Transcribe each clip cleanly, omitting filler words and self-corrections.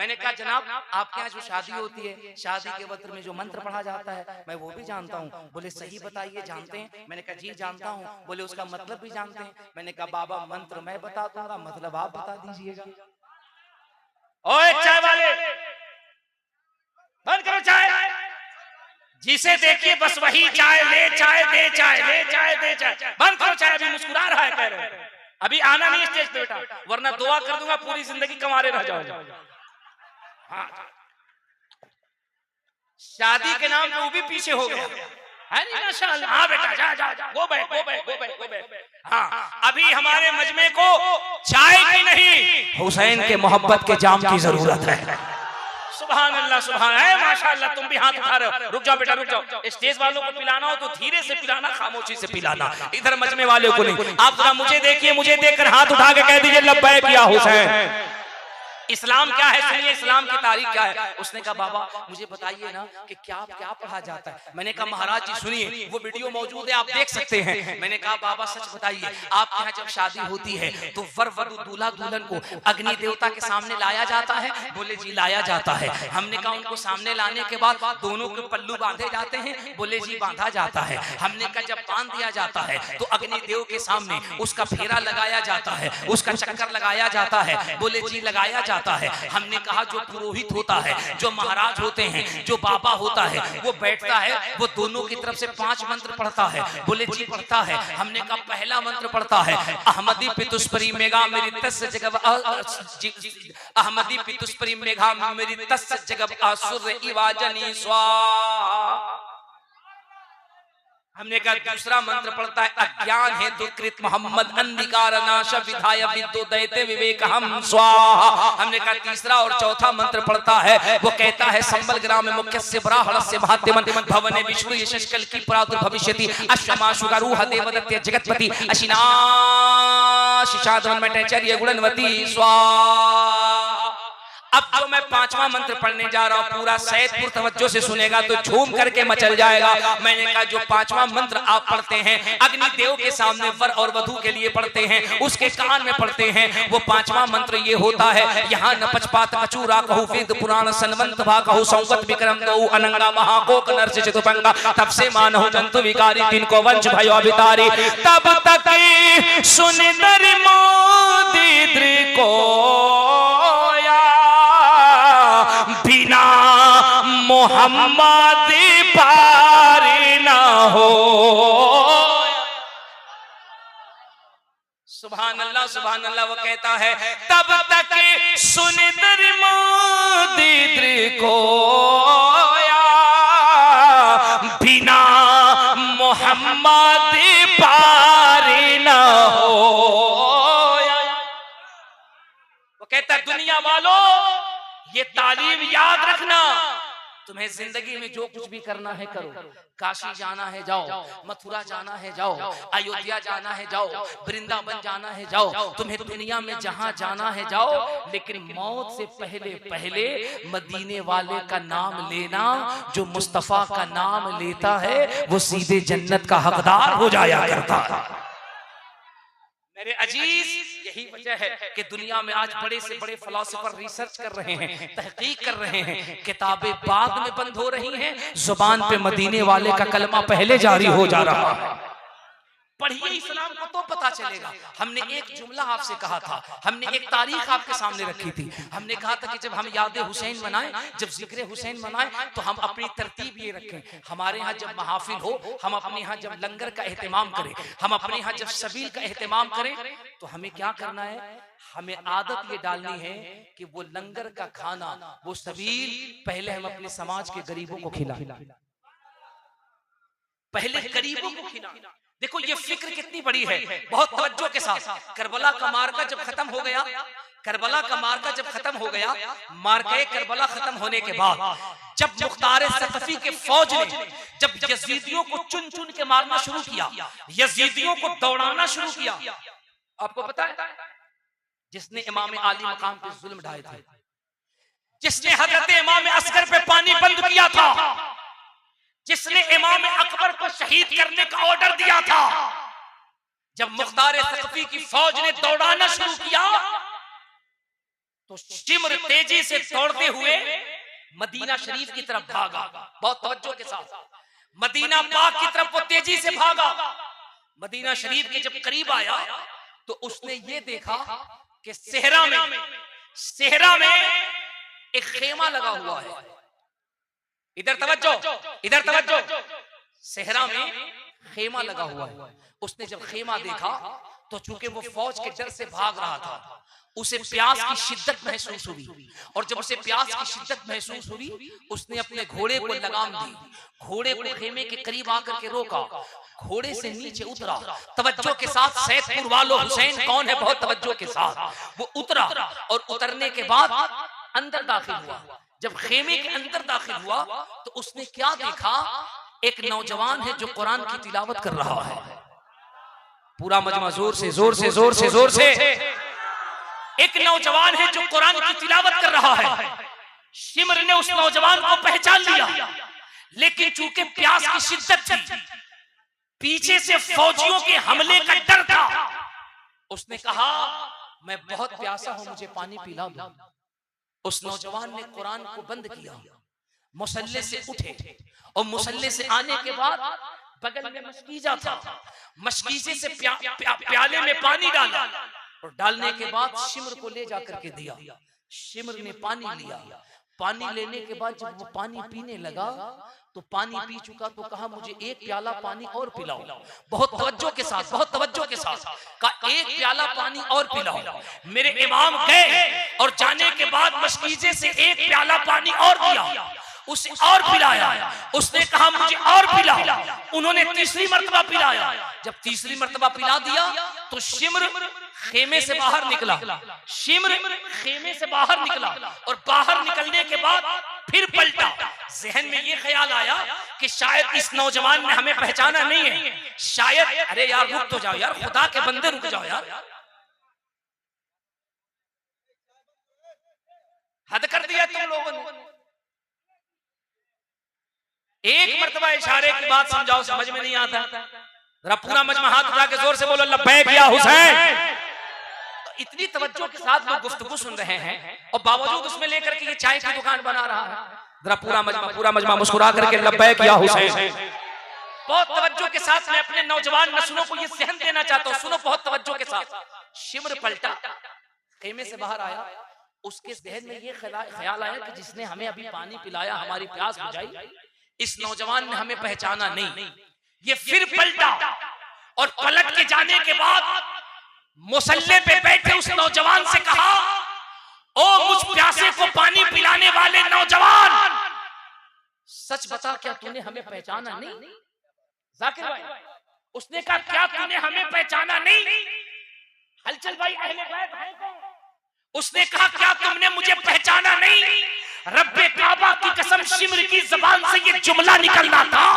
मैंने कहा जनाब आपके यहाँ जो शादी होती है, शादी के वक्त में जो मंत्र पढ़ा जाता है मैं वो भी जानता हूँ। बोले सही बताइए, जानते हैं? मैंने कहा जी जानता हूँ। बोले उसका मतलब भी जानते हैं? मैंने कहा बाबा मंत्र मैं बता दूंगा, मतलब आप बता दीजिएगा। ओए चाय वाले, बंद करो चाय। जिसे देखिए बस वही चाय ले, चाय दे, चाय ले, चाय दे, चाय। बंद करो चाय। अभी मुस्कुरा रहा है, कह रहे हैं अभी आना नहीं स्टेज पे बेटा, वरना दुआ कर दूंगा पूरी जिंदगी कमारे रह जाओगे। हाँ, शादी के नाम पे वो भी पीछे हो गया है नहीं माशाअल्लाह। हाँ बेटा जा जा जा, गो बैठ गो बैठ गो बैठ गो बैठ। हाँ अभी हमारे मजमे को चाय की नहीं हुसैन के मोहब्बत के जाम की जरूरत है। सुभान अल्लाह सुभान है माशाअल्लाह। तुम भी हाथ उठा रहे हो, रुक जाओ बेटा रुक जाओ। स्टेज वालों को पिलाना हो तो धीरे से पिलाना, खामोशी से पिलाना, इधर मजमे वालों को नहीं। आप जरा मुझे देखिए, मुझे देखकर हाथ उठा के कह दीजिए लब्बैक या हुसैन। इस्लाम क्या है सुनिए, इस्लाम की तारीख क्या है। उसने कहा बाबा मुझे बताइए ना कि क्या क्या पढ़ा जाता है। मैंने कहा महाराज जी सुनिए, वो वीडियो मौजूद है आप देख सकते हैं। मैंने कहा बाबा सच बताइए, आपके यहाँ जब शादी होती है तो वर वधू दूल्हा दुल्हन को अग्नि देवता के सामने लाया जाता है? बोले जी लाया जाता है। हमने कहा उनको सामने लाने के बाद दोनों के पल्लू बांधे जाते हैं? बोले जी बांधा जाता है। हमने कहा जब बांध दिया जाता है तो अग्नि देव के सामने उसका फेरा लगाया जाता है, उसका चक्कर लगाया जाता है? बोले जी लगाया जाता है। हमने कहा जो पुरोहित होता है, जो महाराज होते हैं, जो बाबा होता है, वो बैठता है, वो दोनों की तरफ से 5 मंत्र पढ़ता है? बोले जी पढ़ता है। हमने कहा पहला मंत्र पढ़ता है अहमदी पितुस्परी मेघा मेरी तस् जगब, अहमदी पितुस्परी मेघा मेरी तस् जगब असुर इवाजनी स्वाहा। हमने कहा दूसरा मंत्र पढ़ता है अज्ञान है दुकृत मोहम्मद अंधिकार नाश विधाय विद्योदयते विवेक हम स्वाहा। हमने कहा तीसरा और चौथा मंत्र पढ़ता है, वो कहता है संबल ग्राम में मुख्य से ब्राह्मणस्य महात्यमन भवने विष्णु यशकल की प्रादुर्भविष्यति अश्वमा शुगारूह देवदत्य जगतपति अशिना शिशाधवन मटैचर्य गुणवती स्वाहा। अब जो मैं 5वां मंत्र पढ़ने जा रहा हूँ पूरा सैदपुर तवज्जो से सुनेगा तो झूम करके मचल जाएगा। मैंने कहा जो 5वां मंत्र आप पढ़ते हैं अग्निदेव के सामने वर और वधू के लिए पढ़ते हैं, उसके कान में पढ़ते हैं, वो 5वां मंत्र ये होता है यहाँ न पचपात कचूरा कहू वेद पुराण सनवंत भा कहू संवत विक्रम गऊ अनंगा महाकोक नरस चितुपंगा तब से मानव जंतु विकारी तिनको वंश भयो अभितारी तब तक सुन दर मोदी दृको बिना मोहम्मद पार ना हो। सुभान अल्लाह सुभान अल्लाह। वो कहता है तब तक सुन दर मोदी को बिना मोहम्मद पार ना हो। वो कहता है दुनिया वालों ये तालीम याद रखना, तुम्हें जिंदगी में जो कुछ भी करना है करो, काशी जाना है जाओ, मथुरा जाना है जाओ, अयोध्या जाना है जाओ, वृंदावन जाना है जाओ, तुम्हें दुनिया में जहां जाना है जाओ, लेकिन मौत से पहले पहले मदीने वाले का नाम लेना। जो मुस्तफा का नाम लेता है वो सीधे जन्नत का हकदार हो जाया करता है। मेरे अजीज यही वजह है कि दुनिया में आज बड़े से बड़े फिलोसोफर रिसर्च कर रहे हैं, तहकीक कर रहे हैं, किताबें बाद में बंद हो रही हैं, जुबान पे मदीने वाले का कलमा पहले जारी हो जा रहा है। पढ़िए इस्लाम को तो पता चलेगा। हमने एक जुमला आपसे कहा था, हमने एक तारीख आपके सामने रखी थी। हमने कहा था कि जब हम याद हुसैन मनाएं, जब जिक्र हुसैन मनाएं तो हम अपनी तरतीब ये रखें। हमारे यहाँ जब महाफिल हो, हम अपने यहाँ जब लंगर का एहतमाम करें, हम अपने यहाँ जब सबील का एहतमाम करें, तो हमें क्या करना है? हमें आदत ये डालनी है कि वो लंगर का खाना, वो सबील पहले हम अपने समाज के गरीबों को खिलाएं, पहले गरीबों को खिलाएं। देखो ये फिक्र कितनी बड़ी है, बहुत तवज्जो के साथ। करबला का मार्का जब खत्म हो गया, करबला का मार्का जब खत्म हो गया, मार्के करबला खत्म होने के बाद जब मुख्तार सकफी के फौज ने जब यजीदियों को चुन चुन के मारना शुरू किया, यजीदियों को दौड़ाना शुरू किया, आपको पता है जिसने इमाम आली मकाम पे जुल्म ढाए थे, जिसने हजरत इमाम असगर पे पानी बंद किया था, जिसने इमाम अकबर को शहीद करने का ऑर्डर दिया था, जब मुख्तार सकफी की फौज ने दौड़ाना शुरू किया तो शिम्र तेजी से दौड़ते हुए मदीना शरीफ की तरफ भागा। बहुत तवज्जो के साथ मदीना पाक की तरफ वो तेजी से भागा। मदीना शरीफ के जब करीब आया तो उसने ये देखा कि सेहरा में एक खेमा लगा हुआ है। इधर तवज्जो, सेहरा में खेमा लगा हुआ है। उसने जब खेमा देखा तो चूंकि वो फौज के डर से भाग रहा था, उसे प्यास की शिद्दत महसूस हुई, और जब उसे प्यास की शिद्दत महसूस हुई उसने अपने घोड़े को लगाम दी, घोड़े को खेमे के करीब आकर के रोका, घोड़े से नीचे उतरा। तवज्जो के साथ सैदपुर वालों, हुसैन कौन है, बहुत तवज्जो के साथ वो उतरा, और उतरने के बाद अंदर दाखिल हुआ। जब खेमे के अंदर दाखिल हुआ तो उसने क्या देखा, एक नौजवान है जो कुरान की तिलावत कर रहा है। पूरा मजमा जोर से एक नौजवान है जो कुरान की तिलावत कर रहा है। शिम्र ने उस नौजवान को पहचान लिया, लेकिन चूंकि प्यास की शिद्दत थी, पीछे से फौजियों के हमले का डर था, उसने कहा मैं बहुत प्यासा हूं, मुझे पानी पिला दो। उस नौजवान ने कुरान को बंद किया, मुसल्ले से उठे, और मुसल्ले से आने के बाद बगल में मशकीजा था, मशकीजे से प्याले में पानी डाला, और डालने के बाद शिम्र को ले जाकर के दिया। शिम्र ने पानी लिया। पानी लेने के बाद जब वो पानी पीने लगा तो पानी पी चुका तो कहा मुझे एक प्याला पानी और पिलाओ। बहुत तवज्जो के साथ कहा एक प्याला पानी और पिलाओ। मेरे इमाम गए और जाने के बाद मशकीजे से एक प्याला पानी और दिया, उसे और पिलाया। उसने कहा मुझे और पिलाओ। उन्होंने तीसरी मर्तबा पिलाया। जब तीसरी मर्तबा पिला दिया तो शिम्र खेमे से बाहर निकला। और बाहर निकलने के बाद फिर पलटा। जहन में ये ख्याल आया कि शायद इस नौजवान ने हमें पहचाना नहीं है, शायद। अरे यार रुक तो जाओ यार, खुदा के बंदे रुक जाओ यार, हद कर दिया तुम लोगों ने। एक मर्तबा इशारे की बात समझाओ, समझ में नहीं आता। जरा पूरा मजमा हाथ उठा के जोर से बोलो लब्बैक या हुसैन। तो इतनी तवज्जो के साथ लोग गुफ्तगू सुन रहे हैं, और बावजूद उसमें लेकर के ये चाय की दुकान बना रहा है। जरा पूरा मजमा मुस्कुरा करके लब्बैक या हुसैन। बहुत तवज्जो के साथ मैं अपने नौजवान नस्लों को ये सहन देना चाहता हूँ, सुनो बहुत तवज्जो के साथ। शिम्र पलटा, खेमे से बाहर आया, उसके जहन में ये ख्याल आया कि जिसने हमें अभी पानी पिलाया, हमारी प्यास बुझाई, इस नौजवान ने हमें पहचाना नहीं। ये फिर पलटा, और पलट के जाने के बाद मुसल्ले पे बैठे उस नौजवान से कहा, ओ मुझ प्यासे को पानी पिलाने वाले नौजवान, सच बता क्या तूने हमें पहचाना नहीं? जाकिर भाई, उसने कहा क्या तूने हमें पहचाना नहीं? हलचल भाई अहले बैत हैं कौन? उसने कहा क्या तुमने मुझे पहचाना नहीं? रब्बे काबा की कसम, शिम्र की जबान से ये जुमला निकलना था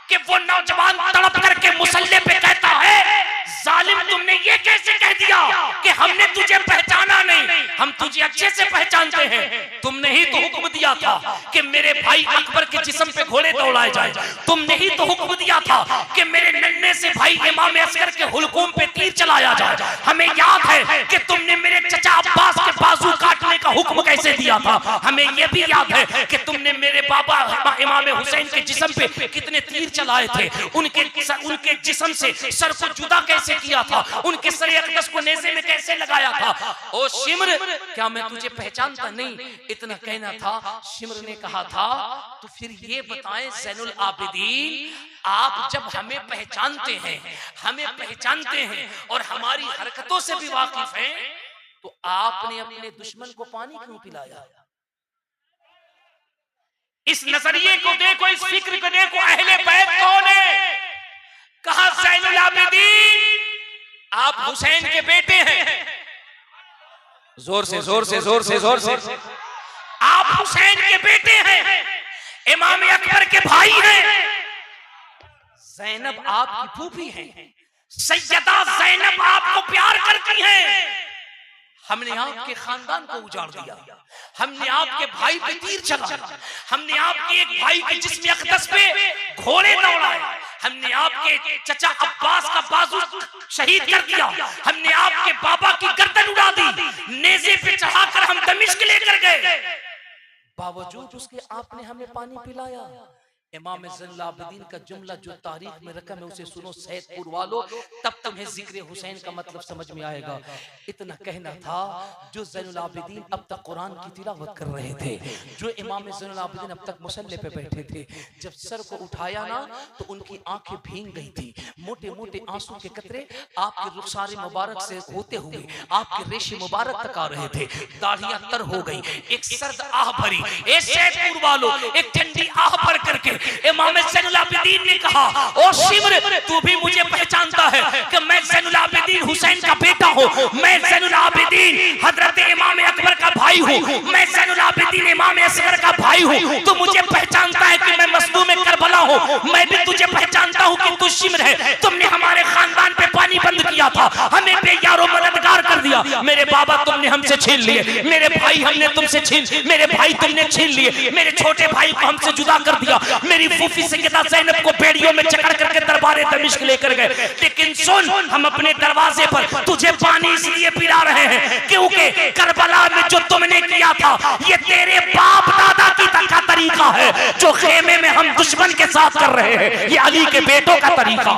कि वो नौजवान तड़प करके मुसल्ले पे कहता है, जालिम तुमने ये कैसे कह दिया कि हमने तुझे पहचाना नहीं? हम तुझे अच्छे से पहचानते हैं। तुमने ही तो हुक्म दिया था कि मेरे भाई अकबर के जिस्म पे घोड़े दौड़ाए जाए। तुमने ही तो हुक्म दिया था कि मेरे नन्हे से भाई इमाम असगर के हुलकूम पे तीर चलाया जाए। हमें याद है कि तुमने मेरे चचा अब्बास के बाजू काटने का हुक्म कैसे दिया था। हमें यह भी याद है कि तुमने मेरे बाबा इमाम हुसैन के जिस्म पे कितने तीर चलाए थे, उनके जिस्म से सर को जुदा कैसे किया था, उनके सर अक़दस को नेज़े में कैसे लगाया था। ओ शिम्र, क्या मैं तुझे पहचानता नहीं? इतना कहना था। शिम्र ने कहा था, तो फिर ये बताएं ज़ैनुल आबिदीन, आप जब हमें पहचानते हैं और हमारी हरकतों से भी वाकिफ हैं, तो आपने अपने दुश्मन को पानी क्यों पिलाया? इस नजरिए को देखो, इस फिक्र को देखो। अहले बैत कौन है? कहा ज़ैनुल आबिदीन, आप हुसैन के बेटे हैं। जोर से आप हुसैन के बेटे हैं, इमाम अकबर के भाई हैं। ज़ैनब आपकी फूफी हैं, सैयदा ज़ैनब आपको प्यार करती हैं। हमने आपके खानदान को उजाड़ दिया, हमने आपके भाई पे तीर चलाया, हमने आपके एक भाई के जिस्म अक़दस पे घोड़े दौड़ाए, हमने आपके चचा अब्बास का बाजू शहीद कर दिया, हमने आपके बाबा की गर्दन उड़ा दी, नेज़े पे चढ़ाकर हम दमिश्क लेकर गए, बावजूद उसके आपने हमें पानी पिलाया। इमाम ज़ैनुल आबिदीन का जुमला जो तारीख में रकम है उसे सुनो सैदपुर वालों, तब तुम्हें जिक्र हुसैन का मतलब समझ में आएगा। इतना कहना था, जो ज़ैनुल आबिदीन अब तक कुरान की तिलावत कर रहे थे, जो इमाम ज़ैनुल आबिदीन अब तक मुसल्ले पे बैठे थे, जब सर को उठाया ना तो उनकी आंखें भीग गई थी, मोटे मोटे आंसू के कतरे आपके रुखसारे मुबारक से होते हुए आपके रेशे मुबारक तक आ रहे थे, दाढ़ियां तर हो गई, एक सर्द आह भरी, ए सैदपुर वालों, एक ठंडी आह भर करके इमाम ज़ैनुल आबिदीन ने कहा, ओ शिमर तू भी मुझे पहचानता है कि मैं ज़ैनुल आबिदीन हुसैन का बेटा हूँ, मैं ज़ैनुल आबिदीन हजरत इमाम अकबर का भाई हूँ, मैं ज़ैनुल आबिदीन इमाम असगर का भाई हूँ, तू मुझे पहचानता है कि मैं मज़लूम करबला हूँ, मैं भी तुझे पहचानता हूँ कि तू शिमर है, तुमने हमारे खानदान पे पानी बंद किया था, हमें बेयारो मददगार कर दिया, मेरे बाबा तुमने हमसे छीन लिए, मेरे भाई हमने तुमसे मेरे भाई तुमने छीन लिए, मेरे छोटे भाई को हमसे जुदा कर दिया, मेरी फूफी सैयदा ज़ैनब को बेड़ियों में जकड़ करके दरबारे दमिश्क लेकर गए, लेकिन सुन हम अपने दरवाजे पर तुझे पानी इसलिए पिला रहे हैं क्योंकि करबला में जो तुमने किया था ये तेरे बाप दादा की का तरीका है, जो खेमे में हम दुश्मन के साथ कर रहे हैं, ये अली के बेटों का तरीका।